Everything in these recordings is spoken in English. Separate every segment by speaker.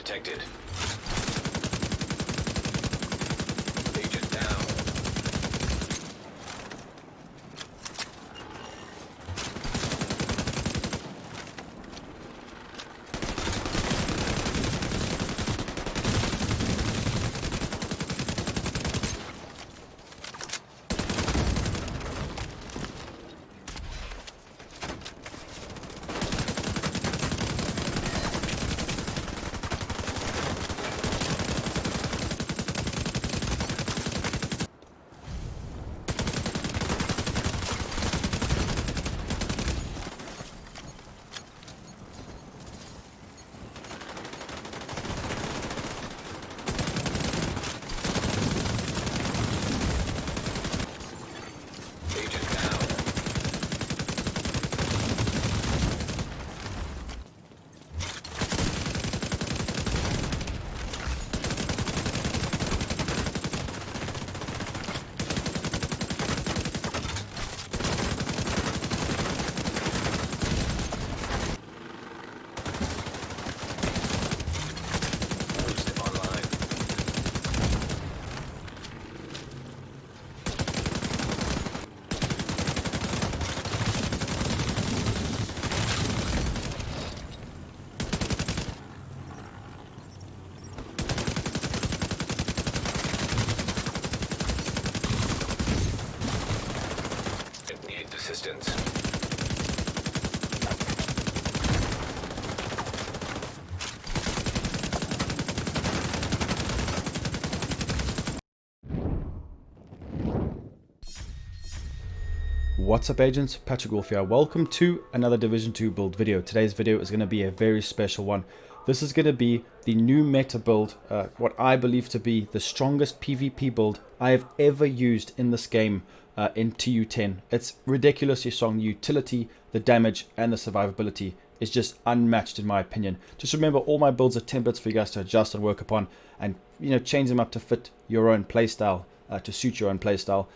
Speaker 1: detected. Agent down. Assistance.
Speaker 2: What's up agents, Patrick Wolf here. Welcome to another Division 2 build video. Today's video is going to be a very special one. This is going to be the new meta build, what I believe to be the strongest PvP build I have ever used in this game in TU10. It's ridiculously strong. The utility, the damage and the survivability is just unmatched in my opinion. Just remember, all my builds are templates for you guys to adjust and work upon, and change them up to fit your own playstyle. To suit your own playstyle.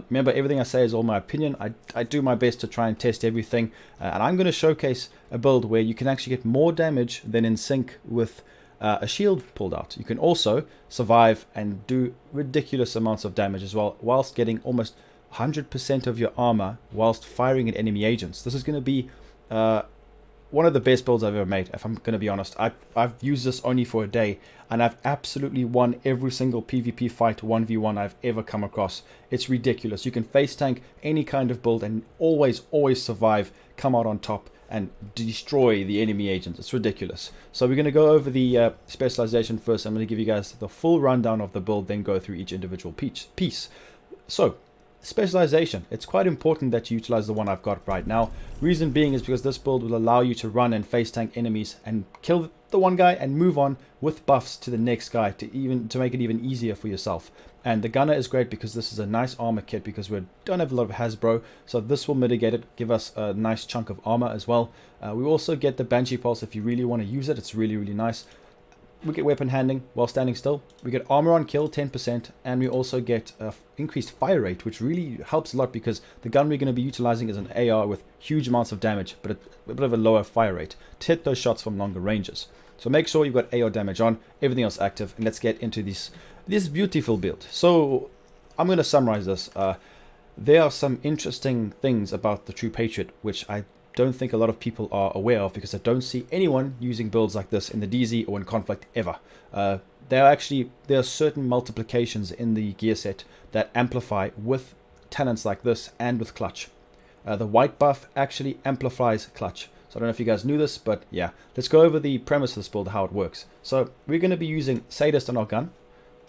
Speaker 2: Remember, everything I say is all my opinion. I do my best to try and test everything, and I'm going to showcase a build where you can actually get more damage than in sync with a shield pulled out. You can also survive and do ridiculous amounts of damage as well, whilst getting almost 100% of your armor whilst firing at enemy agents. This is going to be one of the best builds I've ever made, if I'm going to be honest. I've used this only for a day, and I've absolutely won every single PvP fight 1v1 I've ever come across. It's ridiculous. You can face tank any kind of build and always survive, come out on top, and destroy the enemy agents. It's ridiculous. So we're going to go over the specialization first. I'm going to give you guys the full rundown of the build, then go through each individual piece. So, specialization. It's quite important that you utilize the one I've got right now. Reason being is because this build will allow you to run and face tank enemies and kill the one guy and move on with buffs to the next guy to make it even easier for yourself. And the gunner is great because this is a nice armor kit, because we don't have a lot of Hasbro, so this will mitigate it, give us a nice chunk of armor as well. We also get the Banshee Pulse if you really want to use it. It's really nice. We get weapon handling while standing still. We get armor on kill 10%, and we also get increased fire rate, which really helps a lot because the gun we're going to be utilizing is an AR with huge amounts of damage, but a bit of a lower fire rate to hit those shots from longer ranges. So make sure you've got AR damage on, everything else active, and let's get into this beautiful build. So I'm going to summarize this. There are some interesting things about the True Patriot which I don't think a lot of people are aware of, because I don't see anyone using builds like this in the DZ or in Conflict ever. There are certain multiplications in the gear set that amplify with talents like this and with clutch. The white buff actually amplifies clutch. So I don't know if you guys knew this, but yeah. Let's go over the premise of this build, how it works. So we're going to be using Sadist on our gun.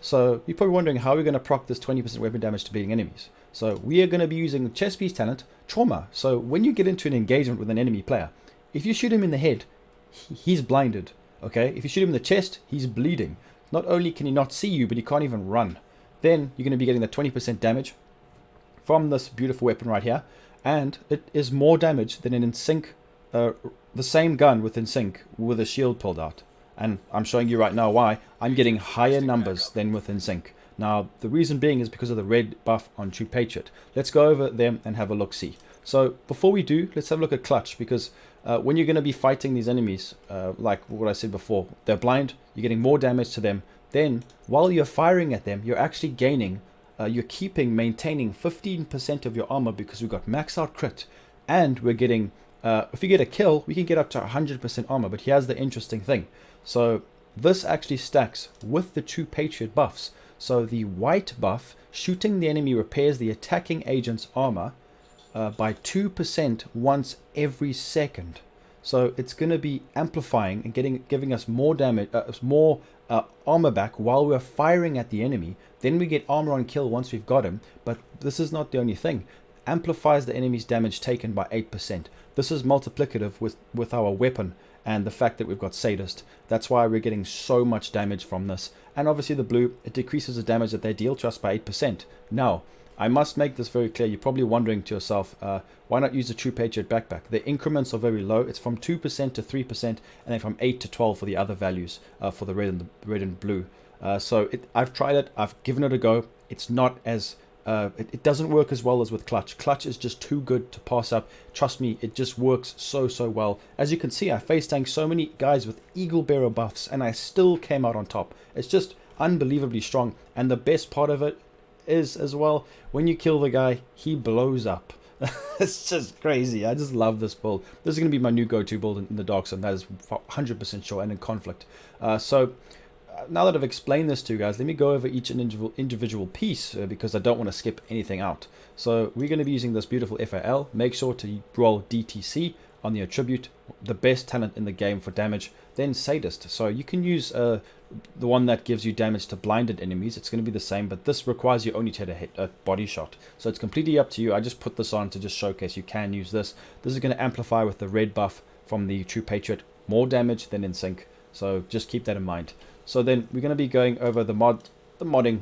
Speaker 2: So you're probably wondering how we're going to proc this 20% weapon damage to beating enemies. So we are going to be using chest piece talent, Trauma. So when you get into an engagement with an enemy player, if you shoot him in the head, he's blinded. Okay, if you shoot him in the chest, he's bleeding. Not only can he not see you, but he can't even run. Then you're going to be getting the 20% damage from this beautiful weapon right here, and it is more damage than an in sync, the same gun with in sync with a shield pulled out. And I'm showing you right now why I'm getting higher numbers than with in sync. Now, the reason being is because of the red buff on True Patriot. Let's go over them and have a look-see. So, before we do, let's have a look at clutch, because when you're going to be fighting these enemies, like what I said before, they're blind, you're getting more damage to them. Then, while you're firing at them, you're actually gaining, maintaining 15% of your armor because we've got max out crit. And we're getting, if you get a kill, we can get up to 100% armor. But here's the interesting thing. So, this actually stacks with the True Patriot buffs. So, the white buff, shooting the enemy repairs the attacking agent's armor by 2% once every second. So it's going to be amplifying and giving us more damage, more armor back while we're firing at the enemy. Then we get armor on kill once we've got him. But this is not the only thing. Amplifies the enemy's damage taken by 8%. This is multiplicative with our weapon and the fact that we've got Sadist. That's why we're getting so much damage from this. And obviously the blue, it decreases the damage that they deal to us by 8%. Now, I must make this very clear. You're probably wondering to yourself, why not use the True Patriot backpack? The increments are very low. It's from 2% to 3%, and then from 8 to 12 for the other values for the red and blue. So I've tried it. I've given it a go. It's not as it doesn't work as well as with Clutch. Clutch is just too good to pass up. Trust me, it just works so well. As you can see, I face tanked so many guys with Eagle Bearer buffs, and I still came out on top. It's just unbelievably strong, and the best part of it is as well, when you kill the guy, he blows up. It's just crazy. I just love this build. This is going to be my new go-to build in the Dark Zone. That is 100% sure, and in Conflict. So now that I've explained this to you guys, let me go over each individual piece because I don't want to skip anything out. So we're going to be using this beautiful FAL. Make sure to roll DTC on the attribute, the best talent in the game for damage. Then Sadist. So you can use the one that gives you damage to blinded enemies. It's going to be the same, but this requires you only to hit a body shot. So it's completely up to you. I just put this on to just showcase you can use this. This is going to amplify with the red buff from the True Patriot. More damage than in sync. So just keep that in mind. So then we're going to be going over the modding.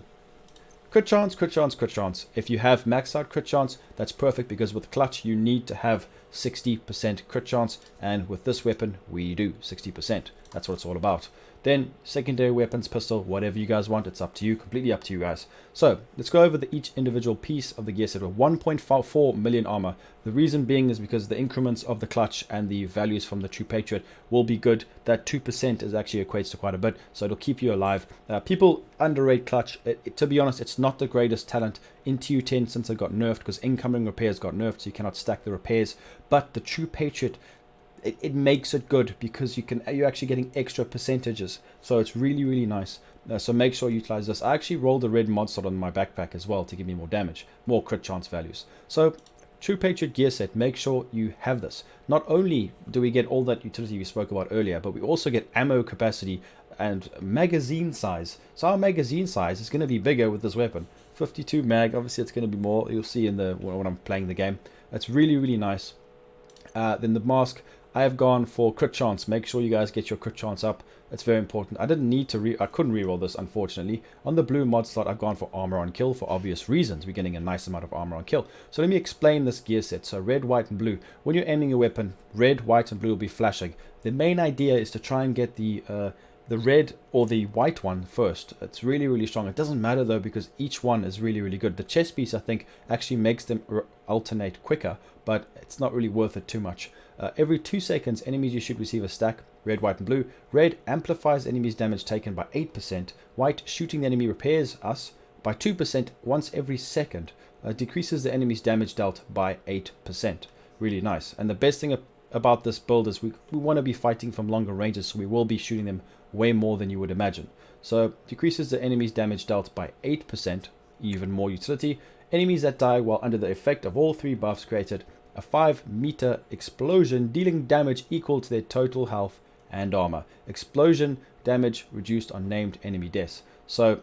Speaker 2: Crit chance, crit chance, crit chance. If you have maxed out crit chance, that's perfect because with Clutch you need to have 60% crit chance, and with this weapon we do 60%. That's what it's all about. Then secondary weapons, pistol, whatever you guys want, it's up to you, completely up to you guys. So let's go over each individual piece of the gear set with 1.4 million armor. The reason being is because the increments of the Clutch and the values from the True Patriot will be good. That 2% is actually equates to quite a bit, so it'll keep you alive. People underrate Clutch. To be honest, it's not the greatest talent in TU10 since it got nerfed, because incoming repairs got nerfed, so you cannot stack the repairs. But the True Patriot, it makes it good because you're actually getting extra percentages, so it's really nice. So make sure you utilize this. I actually rolled the red mod slot on my backpack as well to give me more damage, more crit chance values. So True Patriot gear set, make sure you have this. Not only do we get all that utility we spoke about earlier, but we also get ammo capacity and magazine size. So our magazine size is going to be bigger with this weapon. 52 mag, obviously it's going to be more. You'll see in when I'm playing the game. That's really nice. Then the mask, I have gone for crit chance. Make sure you guys get your crit chance up. It's very important. I didn't need to I couldn't reroll this, unfortunately. On the blue mod slot, I've gone for armor on kill for obvious reasons. We're getting a nice amount of armor on kill. So let me explain this gear set. So red, white, and blue. When you're aiming a weapon, red, white, and blue will be flashing. The main idea is to try and get the red or the white one first. It's really strong. It doesn't matter though because each one is really good. The chest piece, I think, actually makes them alternate quicker, but it's not really worth it too much. Every 2 seconds, enemies you should receive a stack, red, white, and blue. Red amplifies enemies' damage taken by 8%. White, shooting the enemy repairs us by 2% once every second. Decreases the enemy's damage dealt by 8%. Really nice. And the best thing about this build is we want to be fighting from longer ranges, so we will be shooting them way more than you would imagine. So decreases the enemy's damage dealt by 8%, even more utility. Enemies that die while under the effect of all 3 buffs created a 5-meter explosion, dealing damage equal to their total health and armor. Explosion damage reduced on named enemy deaths. So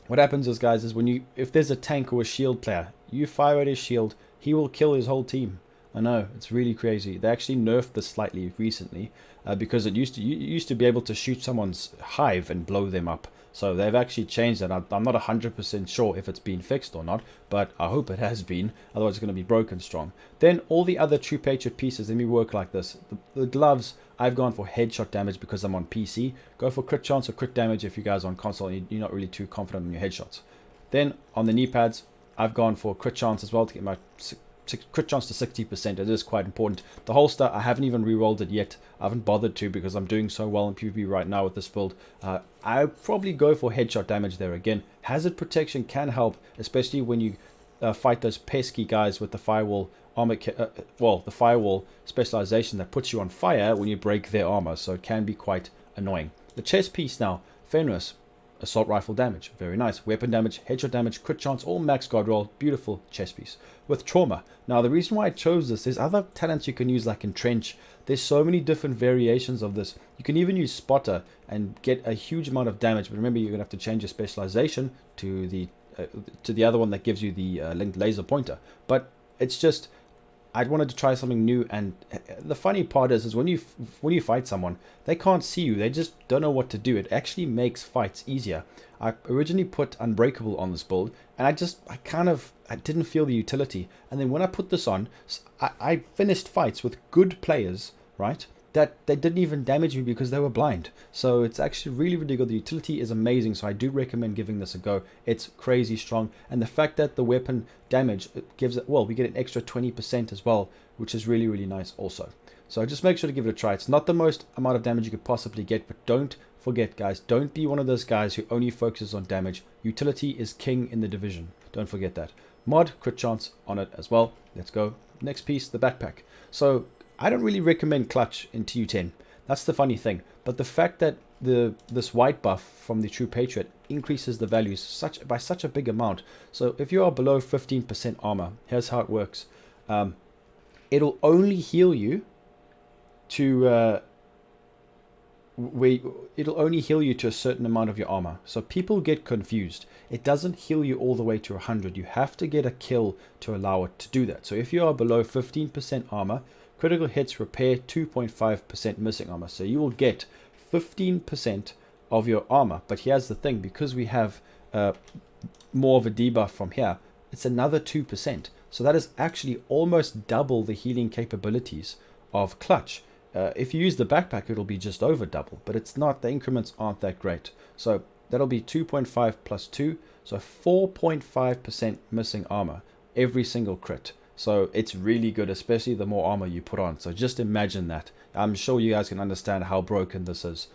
Speaker 2: what happens is, guys, is if there's a tank or a shield player, you fire at his shield, he will kill his whole team. I know, it's really crazy. They actually nerfed this slightly recently because you used to be able to shoot someone's hive and blow them up. So they've actually changed that. I'm not 100% sure if it's been fixed or not, but I hope it has been. Otherwise, it's going to be broken strong. Then all the other True Patriot pieces, let me work like this. The gloves, I've gone for headshot damage because I'm on PC. Go for crit chance or crit damage if you guys are on console and you're not really too confident in your headshots. Then on the knee pads, I've gone for crit chance as well to get my crit chance to 60%. It is quite important. The holster, I haven't even re-rolled it yet. I haven't bothered to because I'm doing so well in PvP right now with this build. I probably go for headshot damage there again. Hazard protection can help, especially when you fight those pesky guys with the firewall armor, the firewall specialization that puts you on fire when you break their armor, so it can be quite annoying. The chest piece now, Fenris, assault rifle damage, very nice. Weapon damage, headshot damage, crit chance, all max guard roll, beautiful chest piece. With trauma, now the reason why I chose this, there's other talents you can use like entrench. There's so many different variations of this. You can even use spotter and get a huge amount of damage, but remember you're gonna have to change your specialization to the other one that gives you the linked laser pointer. But it's just, I wanted to try something new, and the funny part is when you fight someone, they can't see you, they just don't know what to do. It actually makes fights easier. I originally put Unbreakable on this build, and I didn't feel the utility. And then when I put this on, I finished fights with good players, right, that they didn't even damage me because they were blind. So it's actually really, really good. The utility is amazing, so I do recommend giving this a go. It's crazy strong, and the fact that the weapon damage gives it, well, we get an extra 20% as well, which is really, really nice also. So just make sure to give it a try. It's not the most amount of damage you could possibly get, but don't forget, guys, don't be one of those guys who only focuses on damage. Utility is king in the division. Don't forget that. Mod, crit chance on it as well. Let's go. Next piece, the backpack. So I don't really recommend clutch in TU10. That's the funny thing. But the fact that this white buff from the True Patriot increases the values by such a big amount. So if you are below 15% armor, here's how it works. It'll only heal you to it'll only heal you to a certain amount of your armor. So people get confused. It doesn't heal you all the way to 100. You have to get a kill to allow it to do that. So if you are below 15% armor, critical hits repair 2.5% missing armor. So you will get 15% of your armor. But here's the thing, because we have more of a debuff from here, it's another 2%. So that is actually almost double the healing capabilities of clutch. If you use the backpack, it'll be just over double, but it's not, the increments aren't that great. So that'll be 2.5 plus 2, so 4.5% missing armor every single crit. So it's really good, especially the more armor you put on. So just imagine that. I'm sure you guys can understand how broken this is.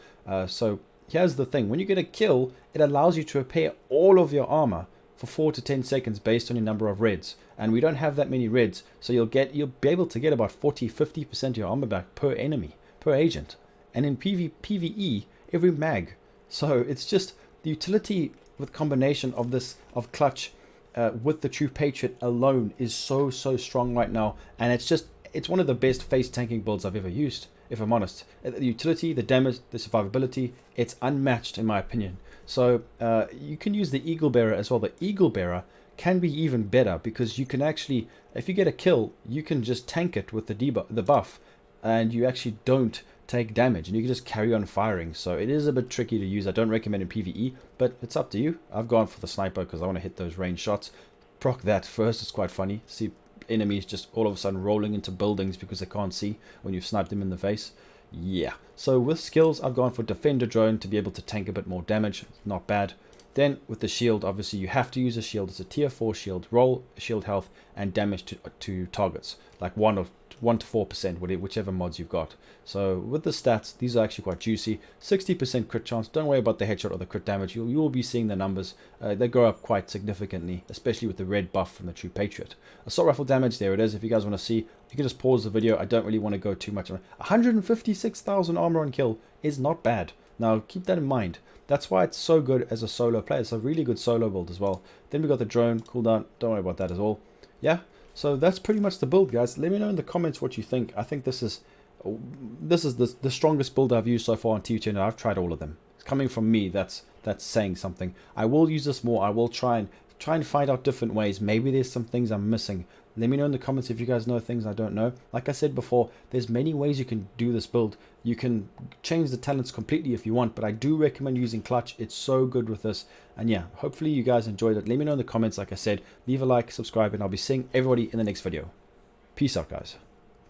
Speaker 2: So here's the thing, when you get a kill, it allows you to repair all of your armor for 4 to 10 seconds based on your number of reds, and we don't have that many reds, so you'll be able to get about 40-50% of your armor back per enemy, per agent, and in PvE every mag. So it's just the utility with combination of this clutch with the True Patriot alone is so strong right now, and it's one of the best face tanking builds I've ever used, if I'm honest. The utility, the damage, the survivability, it's unmatched in my opinion. So you can use the Eagle Bearer as well. The Eagle Bearer can be even better because you can actually, if you get a kill, you can just tank it with the buff, and you actually don't take damage, and you can just carry on firing. So it is a bit tricky to use. I don't recommend in PvE, but it's up to you. I've gone for the sniper because I want to hit those range shots. Proc that first. It's quite funny. See enemies just all of a sudden rolling into buildings because they can't see when you've sniped them in the face. Yeah, so with skills, I've gone for Defender Drone to be able to tank a bit more damage. Not bad. Then with the shield, obviously you have to use a shield. It's a tier 4 shield. Roll, shield health, and damage to targets, like 1 to 4%, whichever mods you've got. So with the stats, these are actually quite juicy. 60% crit chance. Don't worry about the headshot or the crit damage. You will be seeing the numbers. They go up quite significantly, especially with the red buff from the True Patriot. Assault rifle damage, there it is. If you guys want to see, you can just pause the video. I don't really want to go too much on it. 156,000 armor on kill is not bad. Now keep that in mind. That's why it's so good as a solo player. It's a really good solo build as well. Then we got the drone cooldown. Don't worry about that at all. Yeah, so that's pretty much the build, guys. Let me know in the comments what you think. I think this is the strongest build I've used so far on TU10, and I've tried all of them. It's coming from me. That's saying something. I will use this more. I will try and find out different ways. Maybe there's some things I'm missing. Let me know in the comments if you guys know things I don't know. Like I said before, there's many ways you can do this build. You can change the talents completely if you want, but I do recommend using clutch. It's so good with this. And yeah, hopefully you guys enjoyed it. Let me know in the comments. Like I said, leave a like, subscribe, and I'll be seeing everybody in the next video. Peace out, guys.